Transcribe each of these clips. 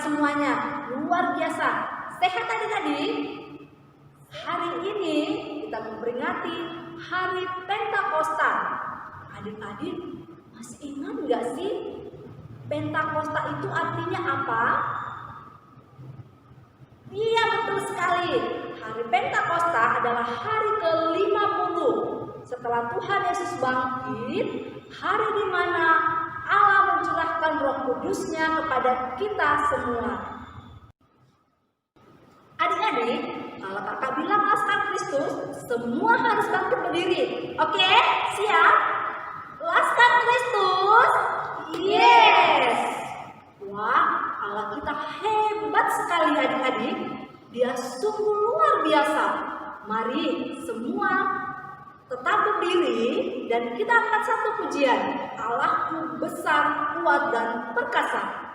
semuanya, luar biasa. Sehat adik-adik? Hari ini kita memperingati Hari Pentakosta. Adik-adik masih ingat nggak sih Pentakosta itu artinya apa? Iya, betul sekali. Hari Pentakosta adalah hari ke-50 setelah Tuhan Yesus bangkit, hari di mana Allah mencurahkan Roh Kudus-Nya kepada kita semua. Adik-adik, kalau kakak bilang Laskar Kristus, semua harus bangkit berdiri. Oke, siap? Laskar Kristus, yes! Wah, Allah kita hebat sekali adik-adik. Dia sungguh luar biasa. Mari semua tetap berdiri dan kita angkat satu pujian. Allahku besar, kuat, dan perkasa.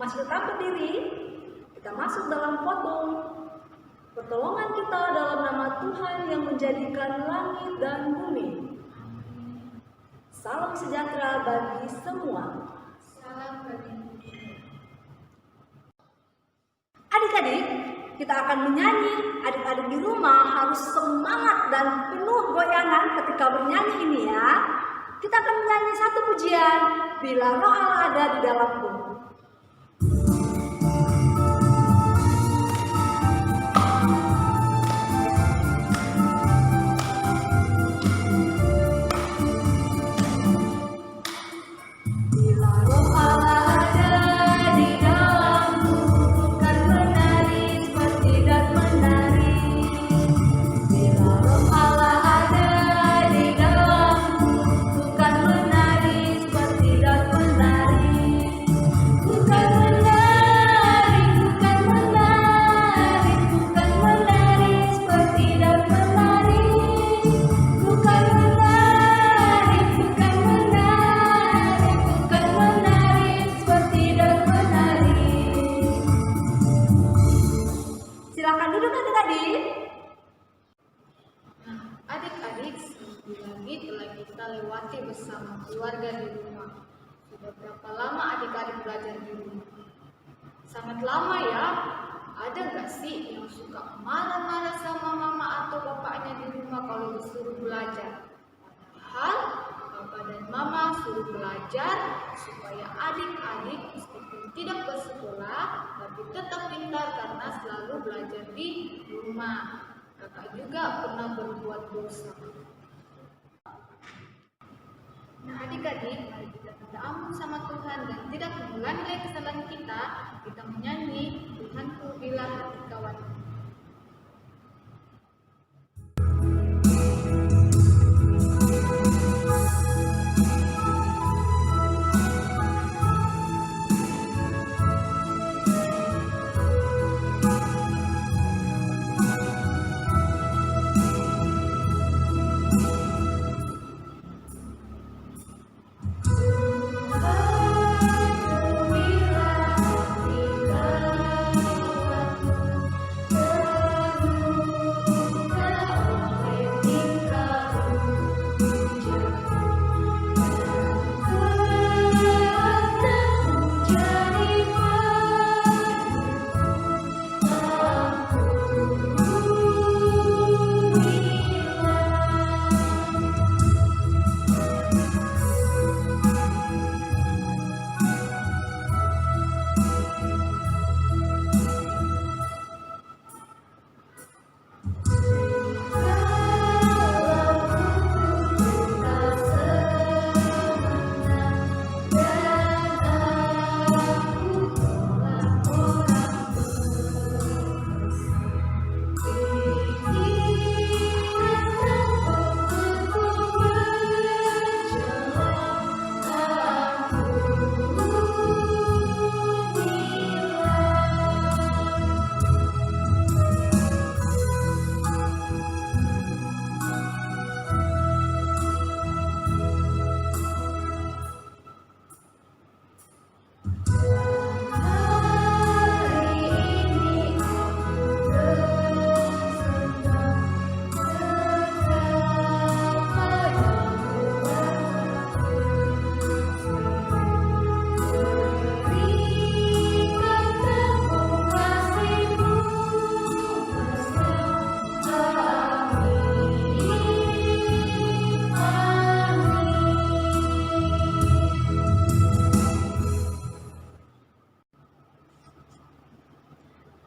Masih tetap berdiri, kita masuk dalam khotbah. Pertolongan kita dalam nama Tuhan yang menjadikan langit dan bumi. Salam sejahtera bagi semua. Salam bagi Adik-adik, kita akan menyanyi. Adik-adik di rumah harus semangat dan penuh goyangan ketika bernyanyi ini ya. Kita akan menyanyi satu pujian, Bila Roh Allah ada di dalamku. Lewati bersama keluarga di rumah. Sudah berapa lama adik-adik belajar di rumah? Sangat lama ya. Ada gak sih yang suka marah-marah sama mama atau bapaknya di rumah kalau disuruh belajar. Padahal Papa dan Mama suruh belajar supaya adik-adik meskipun tidak bersekolah tapi tetap pintar karena selalu belajar di rumah. Kakak juga pernah berbuat dosa. Nah adik-adik, mari kita minta ampun sama Tuhan dan tidak mengulangi kesalahan kita. Kita menyanyi Tuhanku bila hati kawan.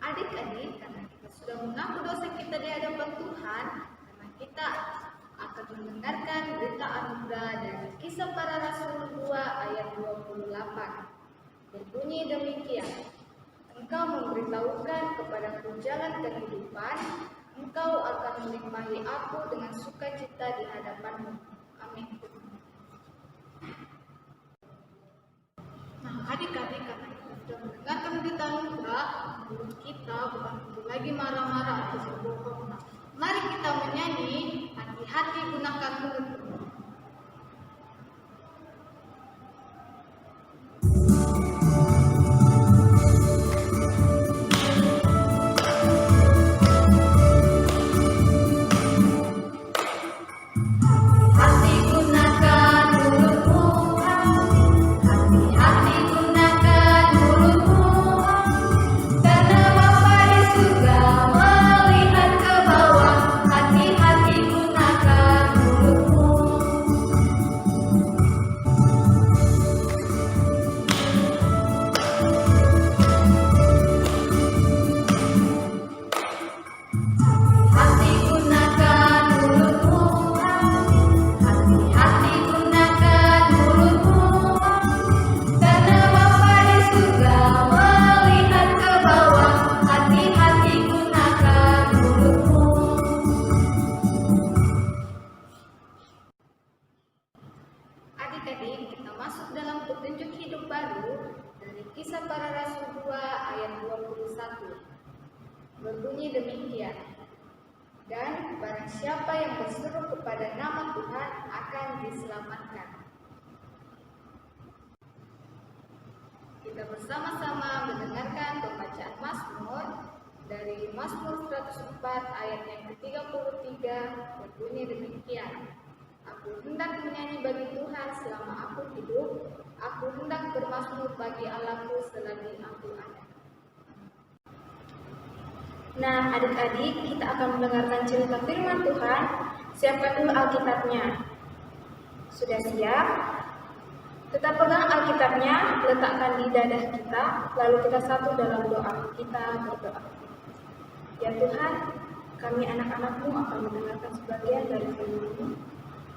Adik-adik, karena kita sudah mengaku dosa kita di hadapan Tuhan, karena kita akan mendengarkan berita anugerah dari Kisah Para Rasul 2 ayat 28. Berbunyi demikian, Engkau memberitahukan kepadaku jalan kehidupan, Engkau akan melimpahi aku dengan sukacita di hadapanmu. Amin. Nah, adik-adik, karena kita sudah mendengarkan berita anugerah, mulut kita bukan lagi marah-marah atau berbohong. Nah, mari kita menyanyi, hati-hati gunakan mulutmu. Adik-adik, kita masuk dalam petunjuk hidup baru dari Kisah Para Rasul 2 ayat 21. Berbunyi demikian, dan barang siapa yang berseru kepada nama Tuhan akan diselamatkan. Kita bersama-sama mendengarkan pembacaan Mazmur dari Mazmur 104 ayat yang ke-33. Berbunyi demikian, aku hendak menyanyi bagi Tuhan selama aku hidup, aku hendak bermazmur bagi Allahku selagi aku ada. Nah, adik-adik, kita akan mendengarkan cerita firman Tuhan. Siapkan dulu Alkitabnya. Sudah siap? Tetap pegang Alkitabnya, letakkan di dadah kita, lalu kita satu dalam doa. Kita berdoa. Ya Tuhan, kami anak-anak-Mu akan mendengarkan sebagian dari firman-Mu.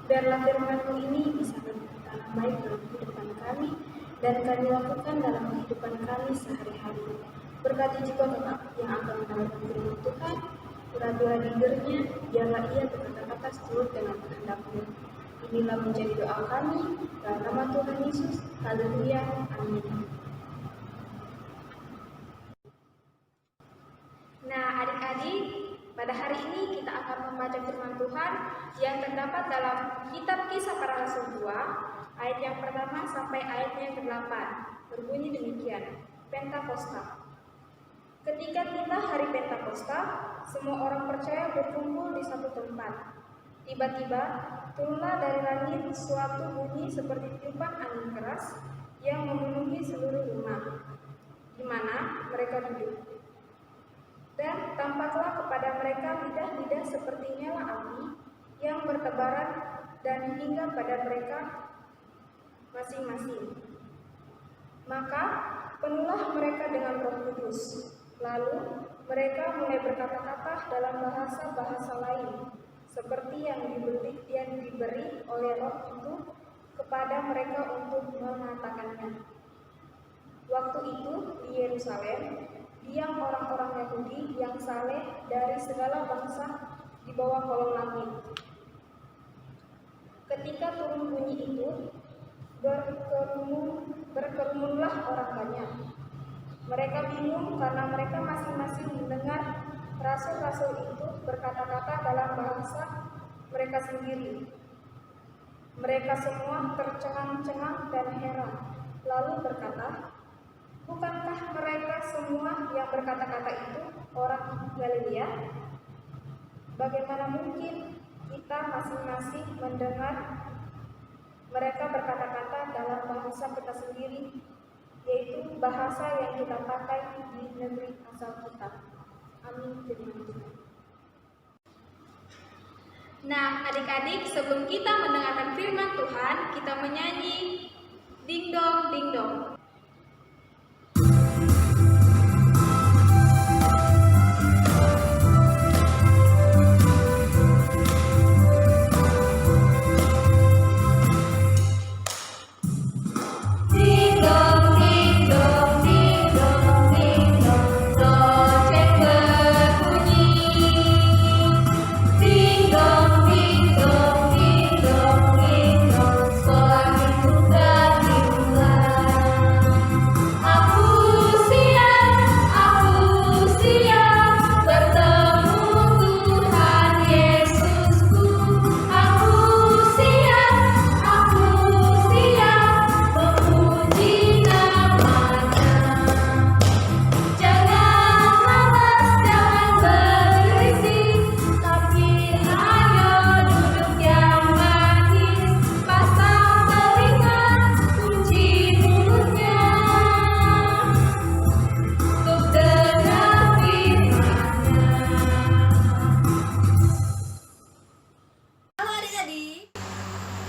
Biarlah firman-Mu ini bisa bertanam baik dalam kehidupan kami, dan kami lakukan dalam kehidupan kami sehari-hari. Berkati juga Bapak yang akan mendengarkan firman Tuhan, urapi bibirnya, biarlah ia berkata-kata seturut dengan kehendak-Mu. Inilah menjadi doa kami, dalam nama Tuhan Yesus. Haleluya. Amin. Nah, adik-adik, pada hari ini kita akan membaca firman Tuhan yang terdapat dalam kitab Kisah Para Rasul 2, ayat yang pertama sampai ayat yang ke-8. Berbunyi demikian, Pentakosta. Ketika tiba hari Pentakosta, semua orang percaya berkumpul di satu tempat. Tiba-tiba, turunlah dari langit suatu bunyi seperti tiupan angin keras yang memenuhi seluruh rumah, di mana mereka duduk. Dan tampaklah kepada mereka lidah-lidah seperti nyala api yang bertebaran dan hingga pada mereka masing-masing. Maka penuhlah mereka dengan Roh Kudus. Lalu mereka mulai berkata-kata dalam bahasa-bahasa lain, seperti yang diberi oleh Roh itu kepada mereka untuk mengatakannya. Waktu itu di Yerusalem, diam orang-orang Yahudi yang saleh dari segala bangsa di bawah kolong langit. Ketika turun bunyi itu, berkerumunlah orang banyak. Mereka bingung karena mereka masing-masing mendengar rasul-rasul itu berkata-kata dalam bahasa mereka sendiri. Mereka semua tercengang-cengang dan heran, lalu berkata, "Bukankah mereka semua yang berkata-kata itu orang Galilea? Bagaimana mungkin kita masing-masing mendengar mereka berkata-kata dalam bahasa kita sendiri, yaitu bahasa yang kita pakai di negeri asal kita?" Amin. Firman Tuhan. Nah, adik-adik, sebelum kita mendengarkan firman Tuhan, kita menyanyi Ding Dong Ding Dong.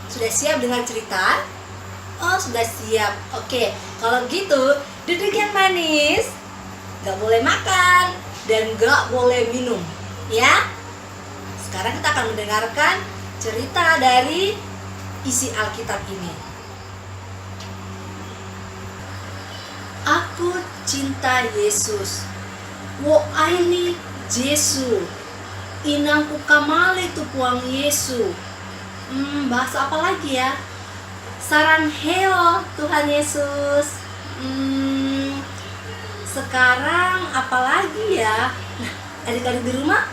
Sudah siap dengan cerita? Oh, sudah siap. Oke, kalau gitu duduk yang manis. Gak boleh makan dan gak boleh minum, ya. Sekarang kita akan mendengarkan cerita dari isi Alkitab ini. Aku cinta Yesus. Wo aini Jesu. Inangku kamali tupuang Yesu. Bahasa apa lagi ya? Sarangheo Tuhan Yesus. Sekarang apa lagi ya? Nah, adik-adik di rumah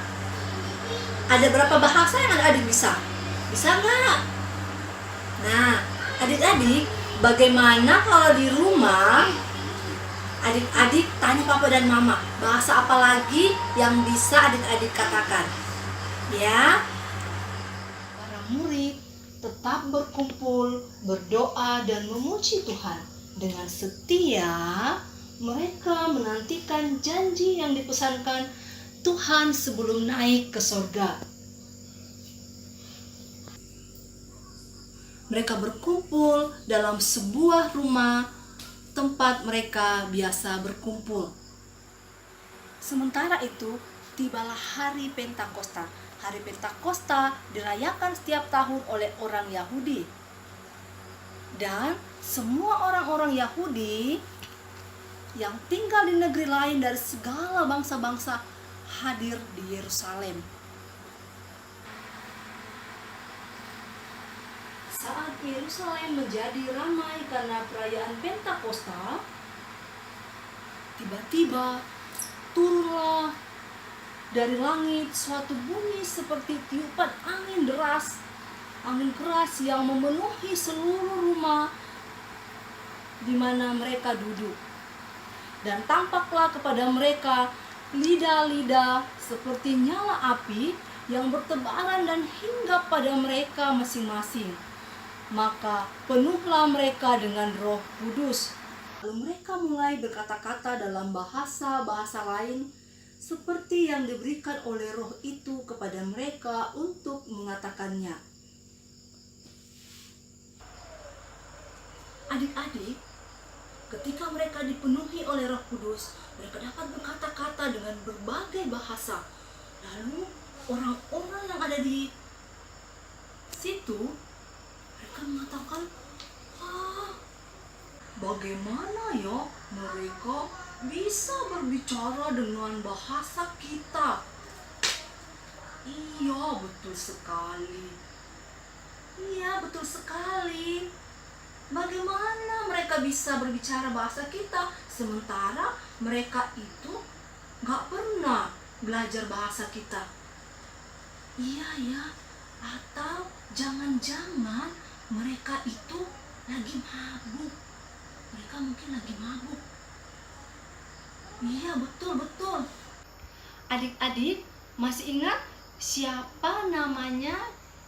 ada berapa bahasa yang adik-adik bisa? Bisa nggak? Nah, adik-adik, bagaimana kalau di rumah adik-adik tanya papa dan mama, bahasa apa lagi yang bisa adik-adik katakan? Ya. Murid tetap berkumpul, berdoa dan memuji Tuhan. Dengan setia, mereka menantikan janji yang dipesankan Tuhan sebelum naik ke sorga. Mereka berkumpul dalam sebuah rumah tempat mereka biasa berkumpul. Sementara itu, tibalah hari Pentakosta. Hari Pentakosta dirayakan setiap tahun oleh orang Yahudi. Dan semua orang-orang Yahudi yang tinggal di negeri lain dari segala bangsa-bangsa hadir di Yerusalem. Saat Yerusalem menjadi ramai karena perayaan Pentakosta, tiba-tiba turunlah dari langit suatu bunyi seperti tiupan angin deras, angin keras yang memenuhi seluruh rumah di mana mereka duduk. Dan tampaklah kepada mereka lidah-lidah seperti nyala api yang bertebaran dan hinggap pada mereka masing-masing. Maka penuhlah mereka dengan Roh Kudus. Lalu mereka mulai berkata-kata dalam bahasa-bahasa lain seperti yang diberikan oleh Roh itu kepada mereka untuk mengatakannya. Adik-adik, ketika mereka dipenuhi oleh Roh Kudus, mereka dapat berkata-kata dengan berbagai bahasa. Lalu orang-orang yang ada di situ, mereka mengatakan, bagaimana ya mereka bisa berbicara dengan bahasa kita? Iya, betul sekali. Iya, betul sekali. Bagaimana mereka bisa berbicara bahasa kita sementara mereka itu gak pernah belajar bahasa kita? Iya ya, atau jangan-jangan mereka itu lagi mabuk. Mereka mungkin lagi mabuk. Iya, betul. Adik-adik, masih ingat siapa namanya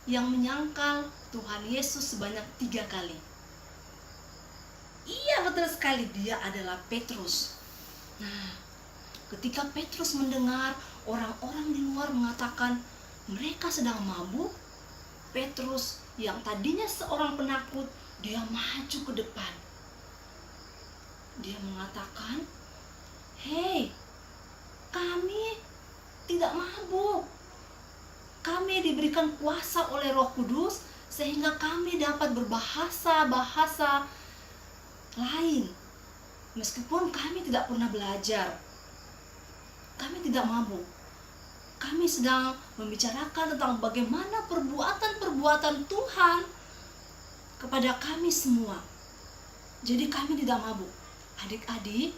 yang menyangkal Tuhan Yesus sebanyak 3 kali? Iya, betul sekali, dia adalah Petrus. Nah, ketika Petrus mendengar orang-orang di luar mengatakan mereka sedang mabuk, Petrus yang tadinya seorang penakut, dia maju ke depan. Dia mengatakan, "Hei, kami tidak mabuk. Kami diberikan kuasa oleh Roh Kudus sehingga kami dapat berbahasa-bahasa lain. Meskipun kami tidak pernah belajar. Kami tidak mabuk. Kami sedang membicarakan tentang bagaimana perbuatan-perbuatan Tuhan kepada kami semua. Jadi kami tidak mabuk." Adik-adik,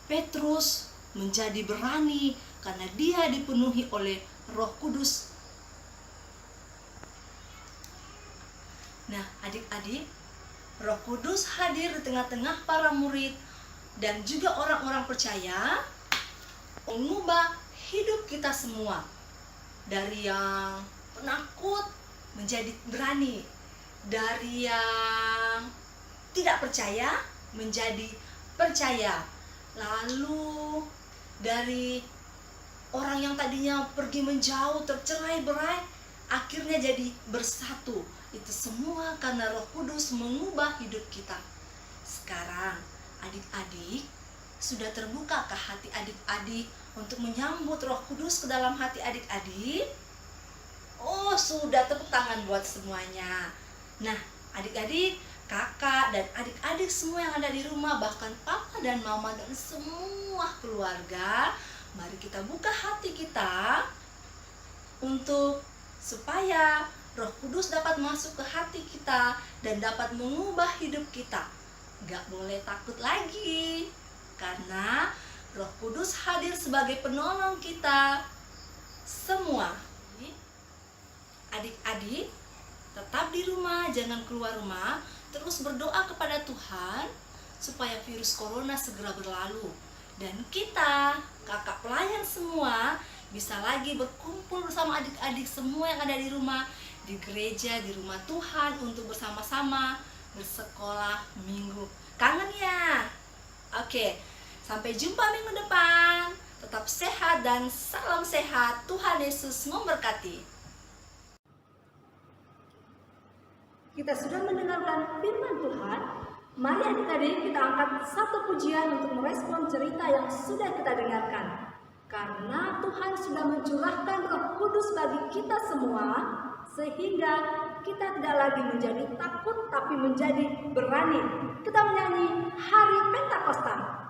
Petrus menjadi berani karena dia dipenuhi oleh Roh Kudus. Nah, adik-adik, Roh Kudus hadir di tengah-tengah para murid dan juga orang-orang percaya, mengubah hidup kita semua. Dari yang penakut menjadi berani, dari yang tidak percaya menjadi percaya. Lalu dari orang yang tadinya pergi menjauh, tercerai-berai, akhirnya jadi bersatu. Itu semua karena Roh Kudus mengubah hidup kita. Sekarang adik-adik, sudah terbukakah hati adik-adik untuk menyambut Roh Kudus ke dalam hati adik-adik? Oh, sudah, tepuk tangan buat semuanya. Nah, adik-adik, kakak dan adik-adik semua yang ada di rumah, bahkan papa dan mama dan semua keluarga, mari kita buka hati kita untuk supaya Roh Kudus dapat masuk ke hati kita dan dapat mengubah hidup kita. Gak boleh takut lagi, karena Roh Kudus hadir sebagai penolong kita semua. Adik-adik, tetap di rumah, jangan keluar rumah. Terus berdoa kepada Tuhan supaya virus corona segera berlalu. Dan kita, kakak pelayan semua, bisa lagi berkumpul bersama adik-adik semua yang ada di rumah, di gereja, di rumah Tuhan, untuk bersama-sama bersekolah minggu. Kangen ya? Oke, sampai jumpa minggu depan. Tetap sehat dan salam sehat. Tuhan Yesus memberkati. Kita sudah mendengarkan firman Tuhan. Mari adik-adik kita angkat satu pujian untuk merespon cerita yang sudah kita dengarkan. Karena Tuhan sudah mencurahkan Roh Kudus bagi kita semua, sehingga kita tidak lagi menjadi takut tapi menjadi berani. Kita menyanyi Hari Pentakosta.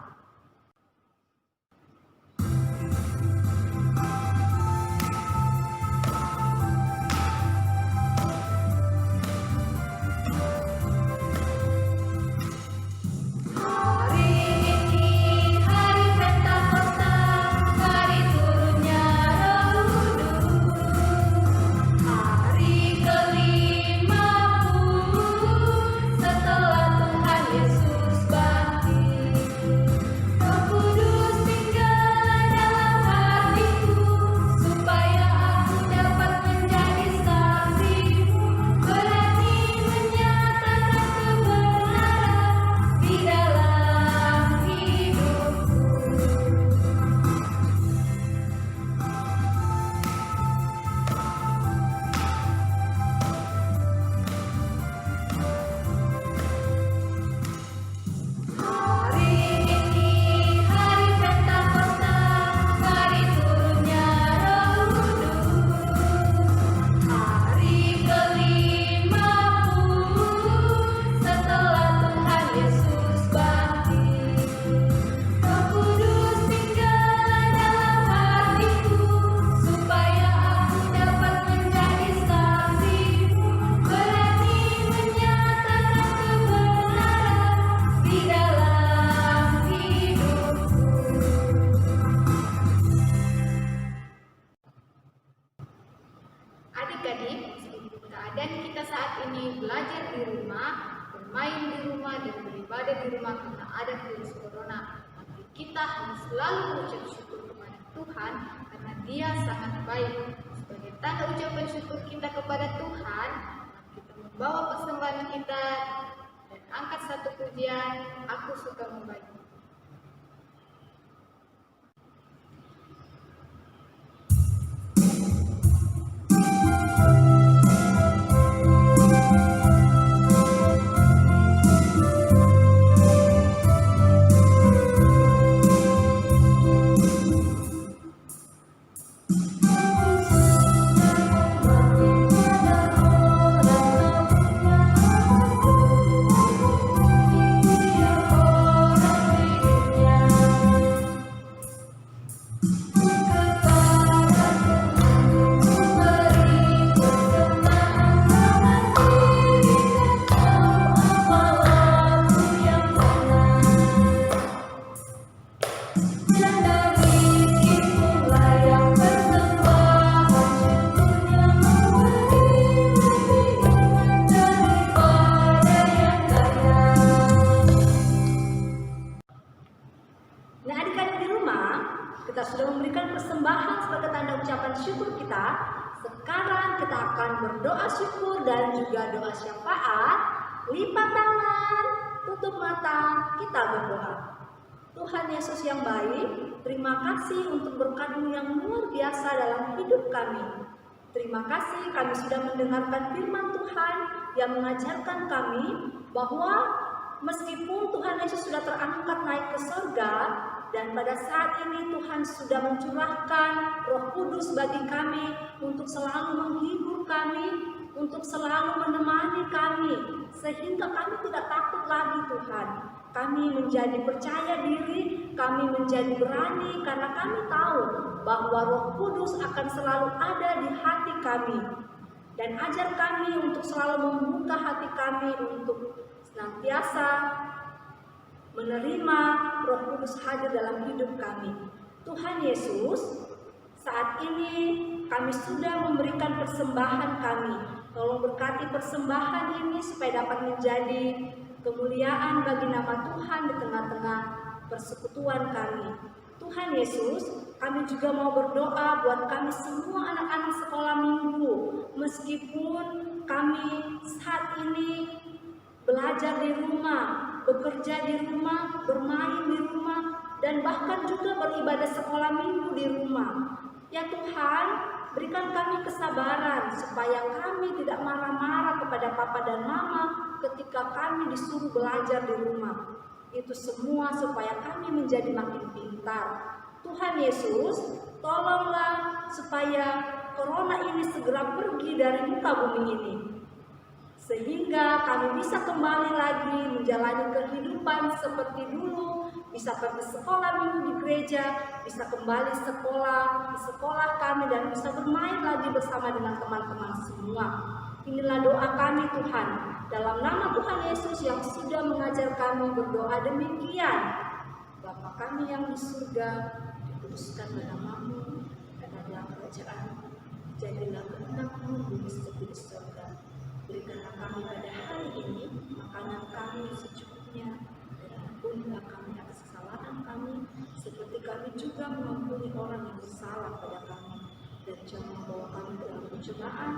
Adik-adik, meskipun keadaan kita saat ini belajar di rumah, bermain di rumah, dan beribadah di rumah karena ada virus corona, tapi kita harus selalu mengucap syukur kepada Tuhan karena Dia sangat baik. Sebagai tanda ucapan syukur kita kepada Tuhan, kita membawa persembahan kita dan angkat satu pujian, Aku Suka Membaca. Nah, adik-adik di rumah, kita sudah memberikan persembahan sebagai tanda ucapan syukur kita. Sekarang kita akan berdoa syukur dan juga doa syafaat. Lipat tangan, tutup mata, kita berdoa. Tuhan Yesus yang baik, terima kasih untuk berkat-Mu yang luar biasa dalam hidup kami. Terima kasih kami sudah mendengarkan firman Tuhan yang mengajarkan kami bahwa meskipun Tuhan Yesus sudah terangkat naik ke surga, dan pada saat ini Tuhan sudah mencurahkan Roh Kudus bagi kami untuk selalu menghibur kami, untuk selalu menemani kami, sehingga kami tidak takut lagi Tuhan. Kami menjadi percaya diri, kami menjadi berani karena kami tahu bahwa Roh Kudus akan selalu ada di hati kami. Dan ajar kami untuk selalu membuka hati kami untuk senantiasa menerima Roh Kudus hadir dalam hidup kami. Tuhan Yesus, saat ini kami sudah memberikan persembahan kami. Tolong berkati persembahan ini supaya dapat menjadi kemuliaan bagi nama Tuhan di tengah-tengah persekutuan kami. Tuhan Yesus, kami juga mau berdoa buat kami semua anak-anak sekolah minggu. Meskipun kami saat ini belajar di rumah, bekerja di rumah, bermain di rumah, dan bahkan juga beribadah sekolah minggu di rumah. Ya Tuhan, berikan kami kesabaran supaya kami tidak marah-marah kepada papa dan mama ketika kami disuruh belajar di rumah. Itu semua supaya kami menjadi makin pintar. Tuhan Yesus, tolonglah supaya corona ini segera pergi dari muka bumi ini, sehingga kami bisa kembali lagi menjalani kehidupan seperti dulu, bisa pergi sekolah minggu di gereja, bisa kembali sekolah di sekolah kami, dan bisa bermain lagi bersama dengan teman-teman semua. Inilah doa kami Tuhan, dalam nama Tuhan Yesus yang sudah mengajar kami berdoa demikian. Bapa kami yang di surga, dikuduskanlah namamu, datanglah kerajaan, jadilah kehendak-Mu bumi seperti di surga. Berikanlah kami pada hari ini makanan kami secukupnya, dan ampunilah kami atas kesalahan kami, seperti kami juga mengampuni orang yang bersalah pada kami. Dan jangan membawa kami dalam pencobaan,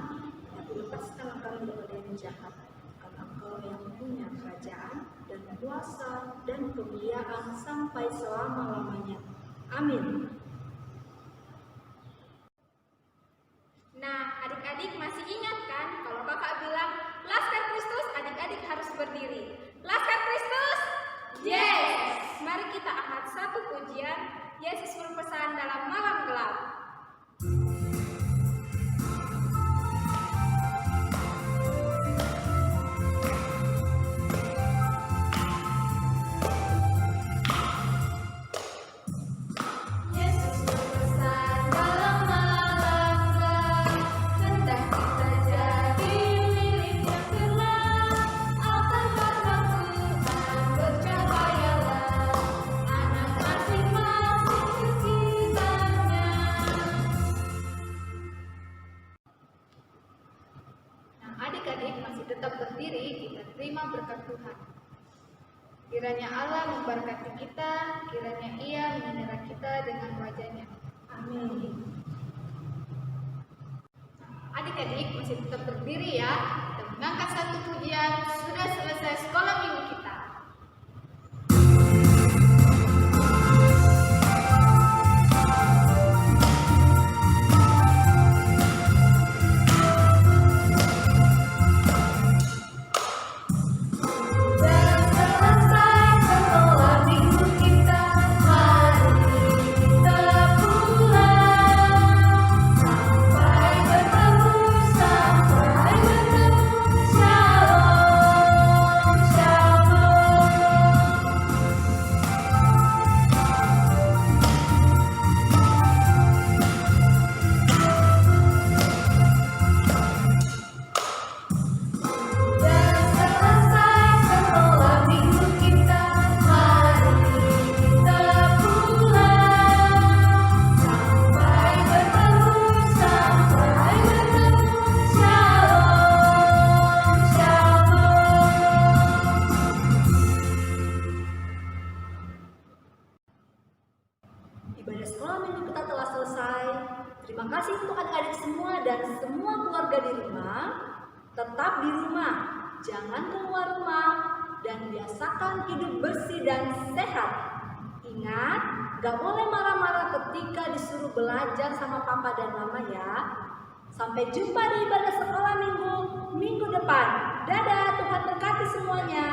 tapi lepaskanlah kami daripada yang jahat. Karena Engkau yang punya kerajaan dan kuasa dan kemuliaan sampai selama-lamanya. Amin. Nah, adik-adik masih ingat kan kalau kakak bilang Laskar Kristus, adik-adik harus berdiri. Laskar Kristus, yes! Mari kita angkat satu pujian, Yesus berpesan dalam malam gelap. Adik-adik masih tetap berdiri, kita terima berkat Tuhan. Kiranya Allah memberkati kita, kiranya Ia menyertai kita dengan wajah-Nya. Amin. Adik-adik masih tetap berdiri ya, kita mengangkat satu pujian, sudah selesai sekolah minggu kita. Ibadah sekolah minggu kita telah selesai. Terima kasih untuk adik-adik semua dan semua keluarga di rumah. Tetap di rumah, jangan keluar rumah, dan biasakan hidup bersih dan sehat. Ingat, gak boleh marah-marah ketika disuruh belajar sama papa dan mama ya. Sampai jumpa di ibadah sekolah minggu depan. Dadah, Tuhan berkati semuanya.